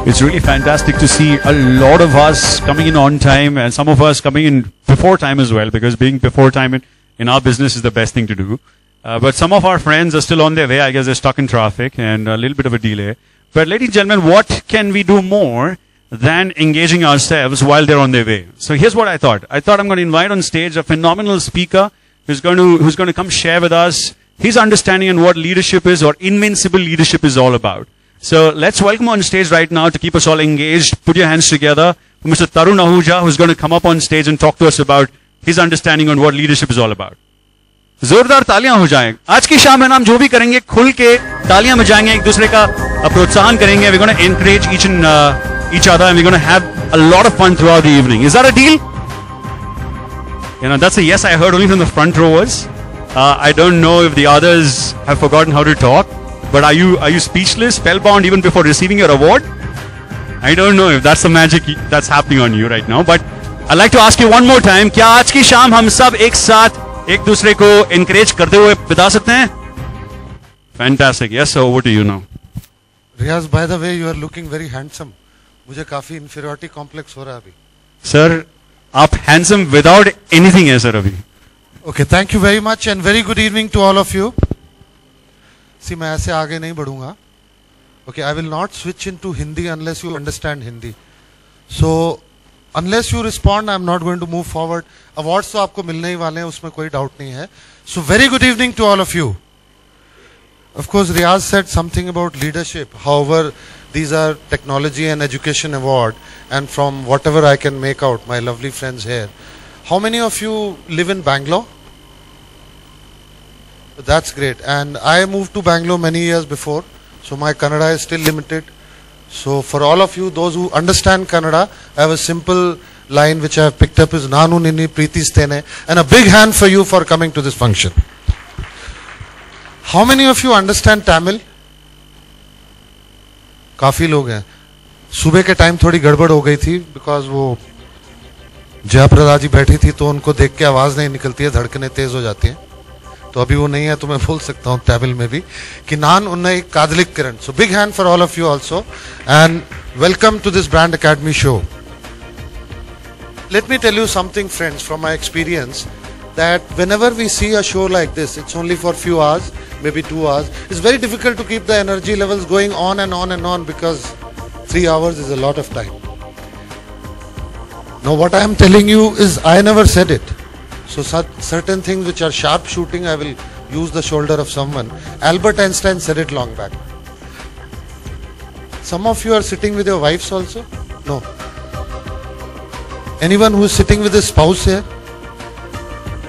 It's really fantastic to see a lot of us coming in on time and some of us coming in before time as well, because being before time in our business is the best thing to do. But some of our friends are still on their way. I guess they're stuck in traffic and a little bit of a delay. But ladies and gentlemen, what can we do more than engaging ourselves while they're on their way? So here's what I thought. I thought I'm going to invite on stage a phenomenal speaker who's going to come share with us his understanding on what leadership is, or invincible leadership is all about. So let's welcome on stage right now to keep us all engaged. Put your hands together for Mr. Tarun Ahuja, who's going to come up on stage and talk to us about his understanding on what leadership is all about. जोरदार तालियां हो जाएं. आज की शाम में हम जो भी करेंगे खुल के तालियां बजाएंगे, एक दूसरे का प्रोत्साहन करेंगे. We're going to encourage each other and we're going to have a lot of fun throughout the evening. Is that a deal? You know, that's a yes I heard only from the front rowers. I don't know if the others have forgotten how to talk. But are you speechless, spellbound even before receiving your award? I don't know if that's the magic that's happening on you right now. But I'd like to ask you one more time. क्या आज की शाम हम सब एक साथ एक दूसरे को encourage करते हुए बिता सकते हैं? Fantastic. Yes, so over to you now. Riyaz, by the way, you are looking very handsome. मुझे काफी inferiority complex हो रहा है अभी. Sir, आप handsome without anything है sir अभी. Okay, thank you very much and very good evening to all of you. See, मैं ऐसे आगे नहीं बढ़ूंगा. Okay, I will not switch into Hindi unless you understand Hindi. So, unless you respond, I am not going to move forward. Awards तो आपको मिलने ही वाले हैं, उसमें कोई doubt नहीं है. So, very good evening to all of you. Of course, Riyaz said something about leadership. However, these are technology and education award, and from whatever I can make out, my lovely friends here. How many of you live in Bangalore? That's great. And I moved to Bangalore many years before, so my Kannada is still limited. So for all of you, those who understand Kannada, I have a simple line which I have picked up is Nanu Nini Preeti Stene, and a big hand for you for coming to this function. How many of you understand Tamil? काफी लोग हैं. सुबह के time थोड़ी गड़बड़ हो गई थी because वो जयाप्रदा जी बैठी थी तो उनको देख के आवाज नहीं निकलती है, धड़कनें तेज हो जाती हैं. तो अभी वो नहीं है तो मैं बोल सकता हूँ तमिल में भी कि नान उन्नई कादलिक किरण. So big hand for all of you also and welcome to this Brand Academy show. Let me tell you something, friends, from my experience, that whenever we see a show like this, it's only for few hours, maybe 2 hours. It's very difficult to keep the energy levels going on and on and on because 3 hours is a lot of time. Now what I am telling you is I never said it. So certain things which are sharp shooting, I will use the shoulder of someone. Albert Einstein said it long back. Some of you are sitting with your wives also? No. Anyone who is sitting with his spouse here?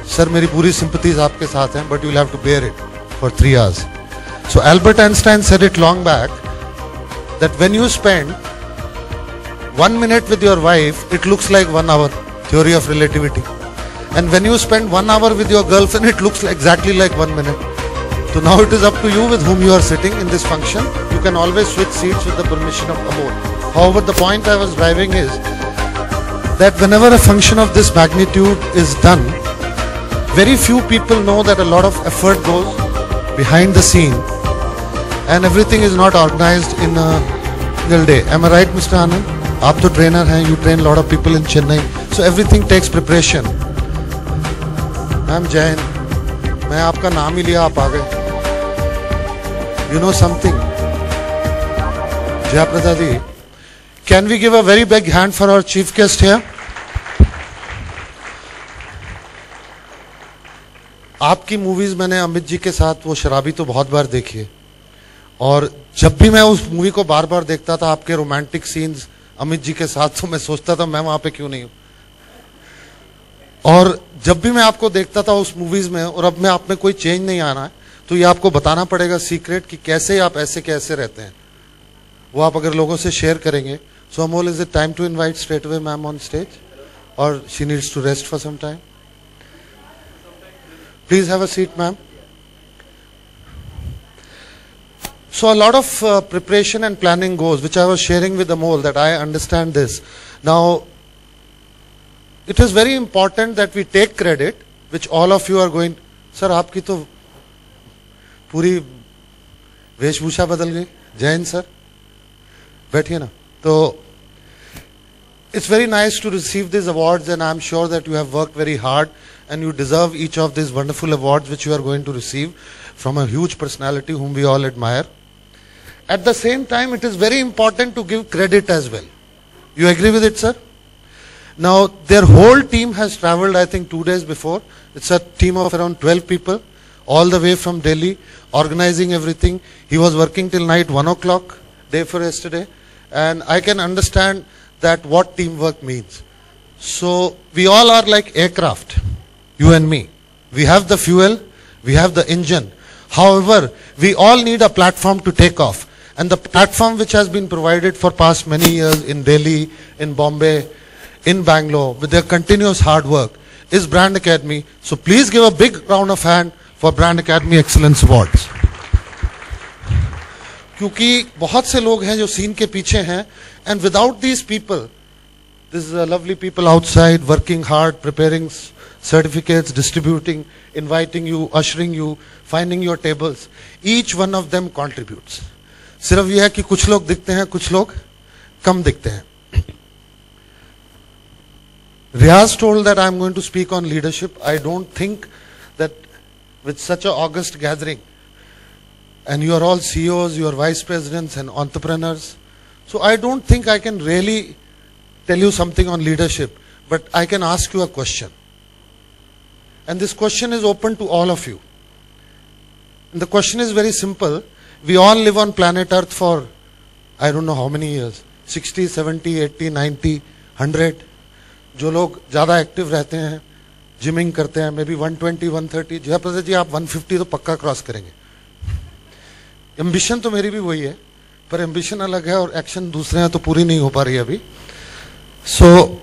Sir, मेरी पूरी sympathies आपके साथ हैं, but you will have to bear it for 3 hours. So Albert Einstein said it long back that when you spend 1 minute with your wife, it looks like 1 hour. Theory of relativity. And when you spend 1 hour with your girlfriend, it looks exactly like 1 minute. So now it is up to you with whom you are sitting in this function. You can always switch seats with the permission of Amol. However, the point I was driving is that whenever a function of this magnitude is done, very few people know that a lot of effort goes behind the scene and everything is not organized in a single day. Am I right, Mr. Anand? आप तो trainer हैं, you train a lot of people in Chennai. So everything takes preparation. Ma'am जय हिंद. मैं आपका नाम ही लिया, आप आ गए. You know something? Jayaprada ji, can we give a very big hand for our chief guest here? आपकी movies मैंने अमित जी के साथ वो शराबी तो बहुत बार देखी है, और जब भी मैं उस मूवी को बार बार देखता था आपके रोमांटिक सीन्स अमित जी के साथ, तो मैं सोचता था मैं वहां पे क्यों नहीं हूं. और जब भी मैं आपको देखता था उस मूवीज में, और अब में आप में कोई चेंज नहीं आना है, तो ये आपको बताना पड़ेगा सीक्रेट कि कैसे आप ऐसे कैसे रहते हैं. वो आप अगर लोगों से शेयर करेंगे. So Amol, is it time to invite straight away ma'am on stage, और she needs to rest for some time? Please have a seat, ma'am. So a lot of preparation and planning goes, which I was sharing with Amol, that I understand this. Now, it is very important that we take credit, which all of you are going. Sir, आपकी तो पूरी वेशभूषा बदल गई. जय Hind sir, बैठिए ना. So it's very nice to receive these awards, and I'm sure that you have worked very hard and you deserve each of these wonderful awards which you are going to receive from a huge personality whom we all admire. At the same time, it is very important to give credit as well. You agree with it, sir? Now, their whole team has traveled, I think, 2 days before. It's a team of around 12 people, all the way from Delhi, organizing everything. He was working till night 1 o'clock, day for yesterday. And I can understand that what teamwork means. So, we all are like aircraft, you and me. We have the fuel, we have the engine. However, we all need a platform to take off. And the platform which has been provided for past many years in Delhi, in Bombay, in Bangalore, with their continuous hard work, is Brand Academy. So please give a big round of hand for Brand Academy Excellence Awards. क्योंकि बहुत से लोग हैं जो scene के पीछे हैं, and without these people, these lovely people outside working hard, preparing certificates, distributing, inviting you, ushering you, finding your tables, each one of them contributes. सिर्फ यह है कि कुछ लोग दिखते हैं, कुछ लोग कम दिखते हैं. Riaz told that I am going to speak on leadership. I don't think that with such an august gathering, and you are all CEOs, you are vice presidents and entrepreneurs, so I don't think I can really tell you something on leadership, but I can ask you a question. And this question is open to all of you. And the question is very simple. We all live on planet Earth for, I don't know how many years, 60, 70, 80, 90, 100. जो लोग ज़्यादा active रहते हैं, gymming करते हैं, may be 120, 130, Jayaprakash जी आप 150 तो पक्का क्रॉस करेंगे. एम्बिशन तो मेरी भी वही है, पर एम्बिशन अलग है और एक्शन दूसरे हैं, तो पूरी नहीं हो पा रही अभी. So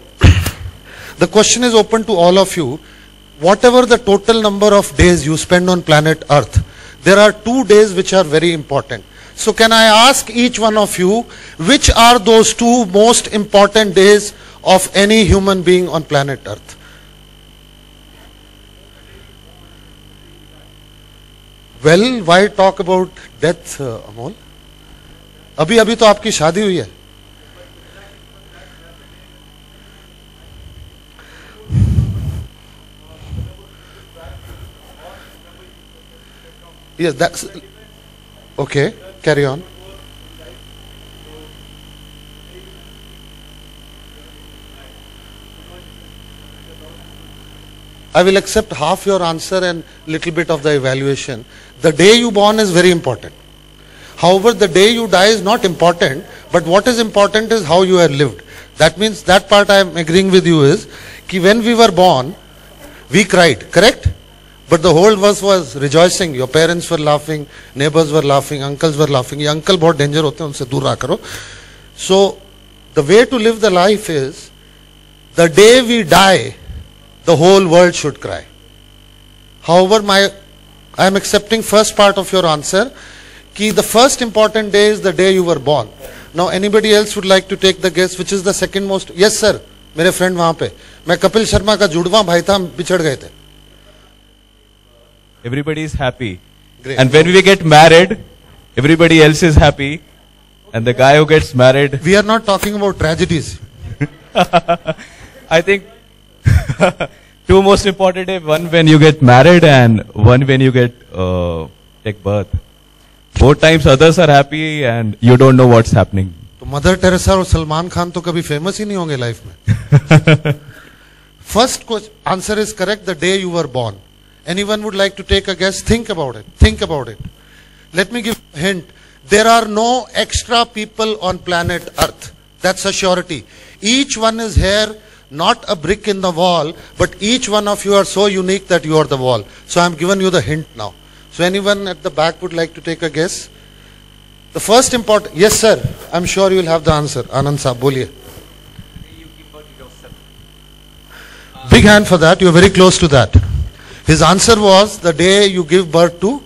the question is open to all of you. Whatever the total number of days you spend on planet Earth, there are 2 days which are very important. So can I ask each one of you, which are those 2 most important days of any human being on planet Earth? Well, why talk about death, Amol? अभी तो आपकी शादी हुई है. Yes, that's okay. Carry on. I will accept half your answer and little bit of the evaluation. The day you born is very important. However, the day you die is not important, but what is important is how you have lived. That means that part I am agreeing with you is, कि when we were born, we cried, correct? But the whole world was rejoicing. Your parents were laughing, neighbors were laughing, uncles were laughing. ये uncle बहुत danger होते हैं, उनसे दूर रहा करो. So, the way to live the life is, the day we die, the whole world should cry. However, I am accepting first part of your answer, कि the first important day is the day you were born. Now, anybody else would like to take the guess, which is the second most? Yes, sir. मेरे friend वहाँ पे. मैं कपिल शर्मा का जुड़वा भाई था, हम बिछड़ गए थे. Everybody is happy. Great. And when we get married, everybody else is happy. And the guy who gets married, We are not talking about tragedies. I think 2 most important days, one when you get married and one when you get take birth. Both times others are happy and you don't know what's happening. तो mother Teresa और सलमान खान तो कभी famous ही नहीं होंगे life में. First answer is correct, the day you were born. Anyone would like to take a guess? Think about it. Think about it. Let me give a hint. There are no extra people on planet Earth. That's a surety. Each one is here, not a brick in the wall, but each one of you are so unique that you are the wall. So I'm giving you the hint now. So anyone at the back would like to take a guess? The first important, yes sir, I'm sure you will have the answer. Anand Saab, boliye. Big hand for that, you are very close to that. His answer was the day you give birth to,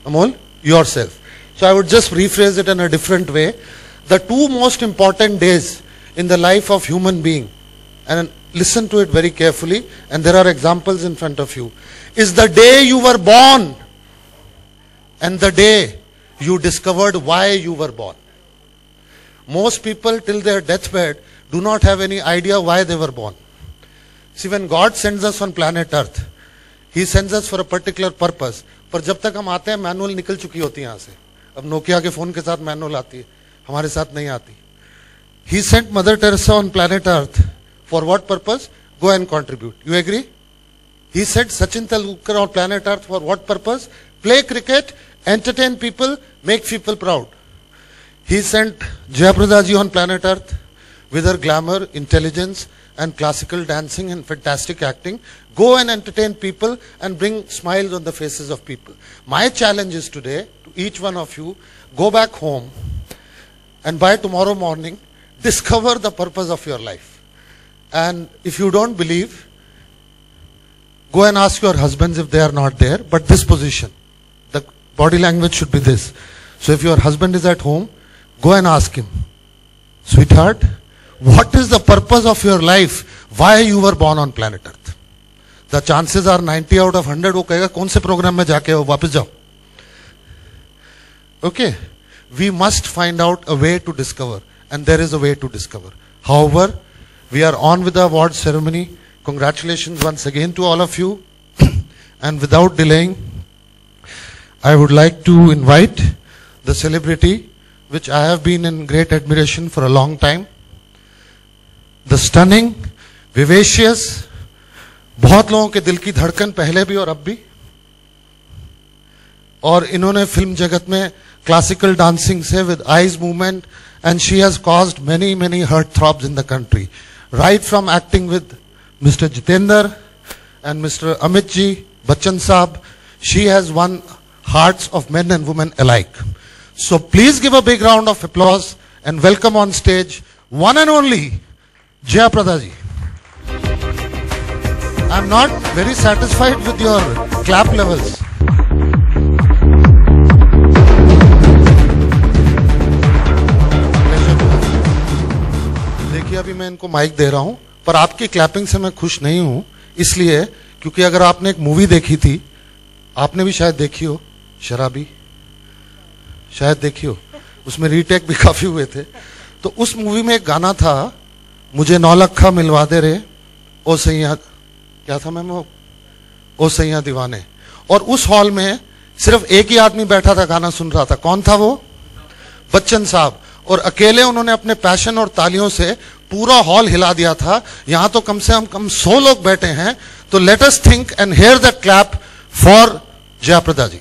Amol, yourself. So I would just rephrase it in a different way. The 2 most important days in the life of human being, and listen to it very carefully, and there are examples in front of you, is the day you were born and the day you discovered why you were born. Most people till their deathbed do not have any idea why they were born. See, when God sends us on planet Earth, He sends us for a particular purpose. पर जब तक हम आते हैं manual निकल चुकी होती है यहाँ से. अब नोकिया के फोन के साथ मैनुअल आती है, हमारे साथ नहीं आती. He sent Mother Teresa on planet Earth for what purpose? Go and contribute. You agree? He sent Sachin Tendulkar on planet Earth for what purpose? Play cricket, entertain people, make people proud. He sent Jayaprada ji on planet Earth with her glamour, intelligence and classical dancing and fantastic acting. Go and entertain people and bring smiles on the faces of people. My challenge is today to each one of you, go back home and by tomorrow morning, discover the purpose of your life. And if you don't believe, go and ask your husbands if they are not there, but this position, the body language should be this. So if your husband is at home, go and ask him, sweetheart, what is the purpose of your life? Why you were born on planet Earth? The chances are 90 out of 100 वो कहेगा कौन से programme में जाके हो वापस जाओ. Okay, we must find out a way to discover, and there is a way to discover. However, we are on with the award ceremony. Congratulations once again to all of you. And without delaying, I would like to invite the celebrity, which I have been in great admiration for a long time. The stunning, vivacious, बहुत लोगों के दिल की धड़कन पहले भी और अब भी. और इन्होंने फिल्म जगत में क्लासिकल डांसिंग से with eyes movement, and she has caused many heartthrobs in the country. Right from acting with Mr. Jitendra and Mr. Amit ji, Bachchan Saab, she has won hearts of men and women alike. So please give a big round of applause and welcome on stage one and only Jayaprada ji. I'm not very satisfied with your clap levels. देखिए अभी मैं इनको mic दे रहा हूं, पर आपकी clapping से मैं खुश नहीं हूं, इसलिए क्योंकि अगर आपने एक मूवी देखी थी, आपने भी शायद देखी हो, शराबी, शायद देखी हो, उसमें रीटेक भी काफी हुए थे. तो उस मूवी में एक गाना था, मुझे 9 लखा मिलवा दे रे ओ सैया, क्या था मैम वो, ओ सैया दीवाने. और उस हॉल में सिर्फ एक ही आदमी बैठा था, गाना सुन रहा था. कौन था वो? बच्चन साहब. और अकेले उन्होंने अपने पैशन और तालियों से पूरा हॉल हिला दिया था. यहां तो कम से कम 100 लोग बैठे हैं. तो let us think and hear the clap for Jayaprada ji.